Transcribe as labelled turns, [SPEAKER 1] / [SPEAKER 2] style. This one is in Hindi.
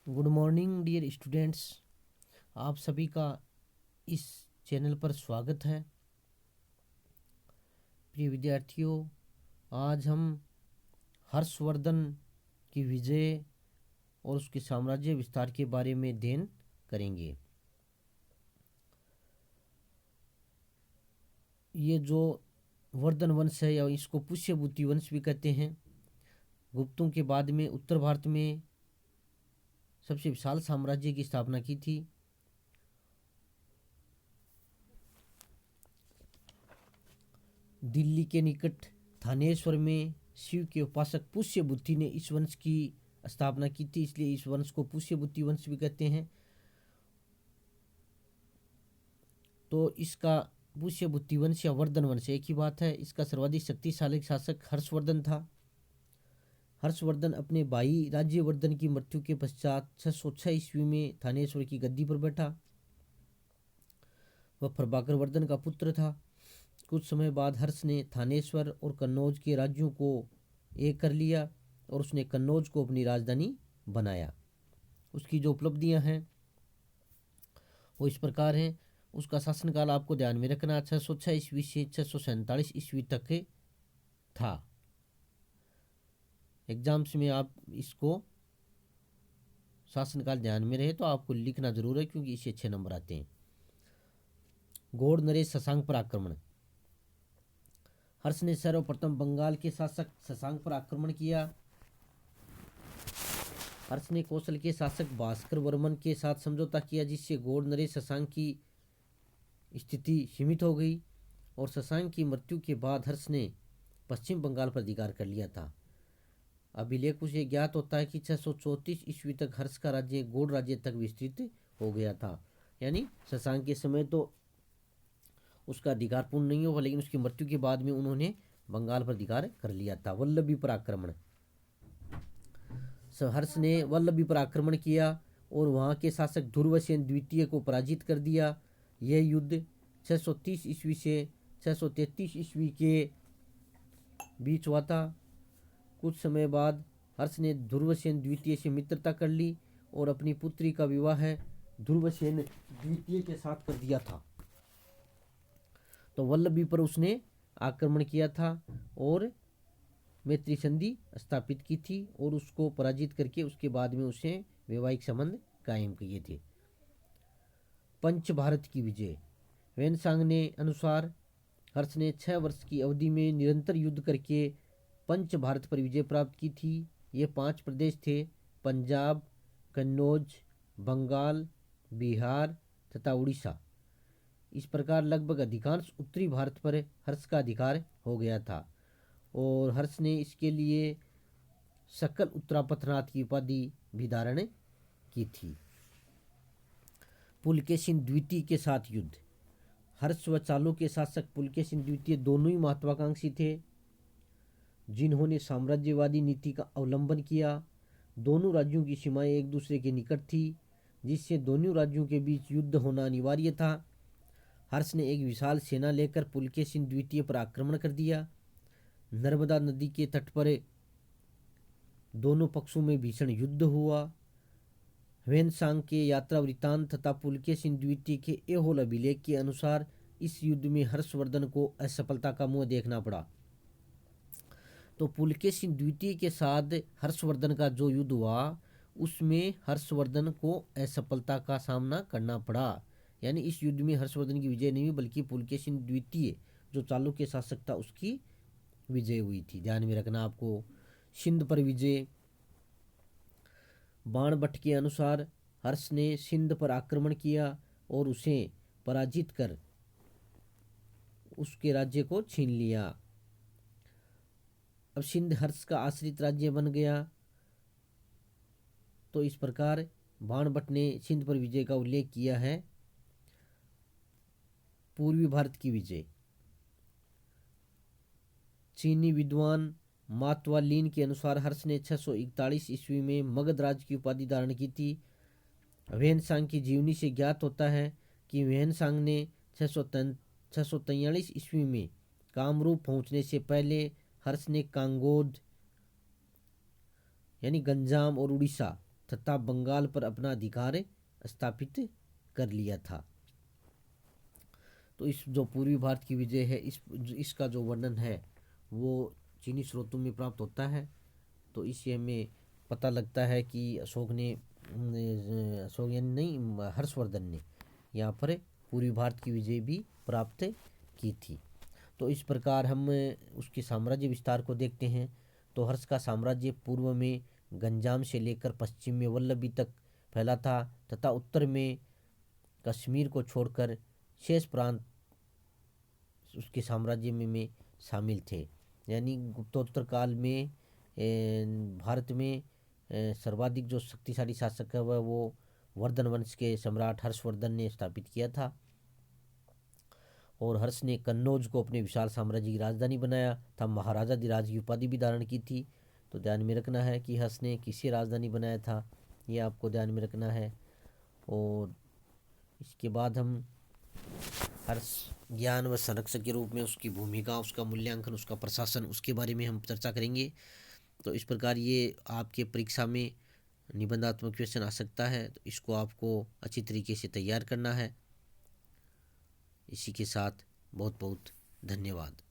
[SPEAKER 1] Good morning dear students. आप सभी का इस चैनल पर स्वागत है। प्रिय विद्यार्थियों, आज हम हर्षवर्धन की विजय और उसके साम्राज्य विस्तार के बारे में अध्ययन करेंगे। ये जो वर्धन वंश है या इसको पुष्यभूति वंश भी कहते हैं, गुप्तों के बाद में उत्तर भारत में सबसे विशाल साम्राज्य की स्थापना की थी। दिल्ली के निकट थानेश्वर में शिव के उपासक पुष्यभूति ने इस वंश की स्थापना की थी, इसलिए इस वंश को पुष्यभूति वंश भी कहते हैं। तो इसका पुष्यभूति वंश या वर्धन वंश एक ही बात है। इसका सर्वाधिक शक्तिशाली शासक हर्षवर्धन था। हर्षवर्धन अपने भाई राज्यवर्धन की मृत्यु के पश्चात 606 ईस्वी में थानेश्वर की गद्दी पर बैठा। वह प्रभाकर वर्धन का पुत्र था। कुछ समय बाद हर्ष ने थानेश्वर और कन्नौज के राज्यों को एक कर लिया और उसने कन्नौज को अपनी राजधानी बनाया। उसकी जो उपलब्धियां हैं वो इस प्रकार हैं। उसका शासनकाल आपको ध्यान में रखना 606 ईस्वी से 647 ईस्वी तक था। एग्जाम्स में आप इसको शासनकाल ध्यान में रहे तो आपको लिखना जरूर है, क्योंकि इससे 6 नंबर आते हैं। गौड़ नरेश शशांक पर आक्रमण। हर्ष ने सर्वप्रथम बंगाल के शासक शशांक पर आक्रमण किया। हर्ष ने कौशल के शासक भास्कर वर्मन के साथ समझौता किया, जिससे गौड़ नरेश शशांक की स्थिति सीमित हो गई और शशांक की मृत्यु के बाद हर्ष ने पश्चिम बंगाल पर अधिकार कर लिया था। अभिलेखों से ज्ञात होता है कि 634 ईस्वी तक हर्ष का राज्य गौड़ राज्य तक विस्तृत हो गया था। यानी शशांक के समय तो उसका अधिकार पूर्ण नहीं हुआ, लेकिन उसकी मृत्यु के बाद में उन्होंने बंगाल पर अधिकार कर लिया था। वल्लभी पर आक्रमण। हर्ष ने वल्लभी पर आक्रमण किया और वहां के शासक ध्रुवसेन द्वितीय को पराजित कर दिया। यह युद्ध 630 ईस्वी से 633 ईस्वी के बीच हुआ था। कुछ समय बाद हर्ष ने ध्रुवसेन द्वितीय से मित्रता कर ली और अपनी पुत्री का विवाह ध्रुवसेन द्वितीय के साथ कर दिया था। तो वल्लभी पर उसने आक्रमण किया था और मैत्री संधि स्थापित की थी और उसको पराजित करके उसके बाद में उसे वैवाहिक संबंध कायम किए थे। पंच भारत की विजय। वेनसांग ने अनुसार हर्ष ने 6 वर्ष की अवधि में निरंतर युद्ध करके पंच भारत पर विजय प्राप्त की थी। ये 5 प्रदेश थे: पंजाब, कन्नौज, बंगाल, बिहार तथा उड़ीसा। इस प्रकार लगभग अधिकांश उत्तरी भारत पर हर्ष का अधिकार हो गया था और हर्ष ने इसके लिए सकल उत्तरापथनाथ की उपाधि भी धारण की थी। पुलकेशिन द्वितीय के साथ युद्ध। हर्ष व चालुक्य के शासक पुलकेशिन द्वितीय दोनों ही महत्वाकांक्षी थे, जिन्होंने साम्राज्यवादी नीति का अवलंबन किया। दोनों राज्यों की सीमाएं एक दूसरे के निकट थी, जिससे दोनों राज्यों के बीच युद्ध होना अनिवार्य था। हर्ष ने एक विशाल सेना लेकर पुलकेशिन द्वितीय पर आक्रमण कर दिया। नर्मदा नदी के तट पर दोनों पक्षों में भीषण युद्ध हुआ। वेनसांग के यात्रा वृत्तांत तथा पुलकेशिन द्वितीय के ऐहोल अभिलेख के अनुसार इस युद्ध में हर्षवर्धन को असफलता का मुंह देखना पड़ा। तो पुलकेशिन द्वितीय के साथ हर्षवर्धन का जो युद्ध हुआ उसमें हर्षवर्धन को असफलता का सामना करना पड़ा। यानी इस युद्ध में हर्षवर्धन की विजय नहीं हुई, बल्कि पुलकेशिन द्वितीय जो चालुक्य शासक था उसकी विजय हुई थी। ध्यान में रखना आपको। सिंध पर विजय। बाणभट्ट के अनुसार हर्ष ने सिंध पर आक्रमण किया और उसे पराजित कर उसके राज्य को छीन लिया। अब सिंध हर्ष का आश्रित राज्य बन गया। तो इस प्रकार बाणभट्ट ने सिंध पर विजय का उल्लेख किया है। पूर्वी भारत की विजय। चीनी विद्वान मातवालीन के अनुसार हर्ष ने 641 ईस्वी में मगध राज की उपाधि धारण की थी। वेनसांग की जीवनी से ज्ञात होता है कि वेनसांग ने 643 ईस्वी में कामरूप पहुंचने से पहले हर्ष ने कांगोद यानी गंजाम और उड़ीसा तथा बंगाल पर अपना अधिकार स्थापित कर लिया था। तो इस जो पूर्वी भारत की विजय है, इसका जो वर्णन है वो चीनी स्रोतों में प्राप्त होता है। तो इससे हमें पता लगता है कि अशोक यानी नहीं, हर्षवर्धन ने यहाँ पर पूर्वी भारत की विजय भी प्राप्त की थी। तो इस प्रकार हम उसके साम्राज्य विस्तार को देखते हैं। तो हर्ष का साम्राज्य पूर्व में गंजाम से लेकर पश्चिम में वल्लभी तक फैला था तथा उत्तर में कश्मीर को छोड़कर शेष प्रांत उसके साम्राज्य में शामिल थे। यानी गुप्तोत्तर काल में भारत में सर्वाधिक जो शक्तिशाली शासक है वह वो वर्धन वंश के सम्राट हर्षवर्धन ने स्थापित किया था। और हर्ष ने कन्नौज को अपने विशाल साम्राज्य की राजधानी बनाया था। महाराजा धीराज की उपाधि भी धारण की थी। तो ध्यान में रखना है कि हर्ष ने किसे राजधानी बनाया था, ये आपको ध्यान में रखना है। और इसके बाद हम हर्ष ज्ञान व संरक्षक के रूप में उसकी भूमिका, उसका मूल्यांकन, उसका प्रशासन, उसके बारे में हम चर्चा करेंगे। तो इस प्रकार ये आपके परीक्षा में निबंधात्मक क्वेश्चन आ सकता है, तो इसको आपको अच्छी तरीके से तैयार करना है। इसी के साथ बहुत बहुत धन्यवाद।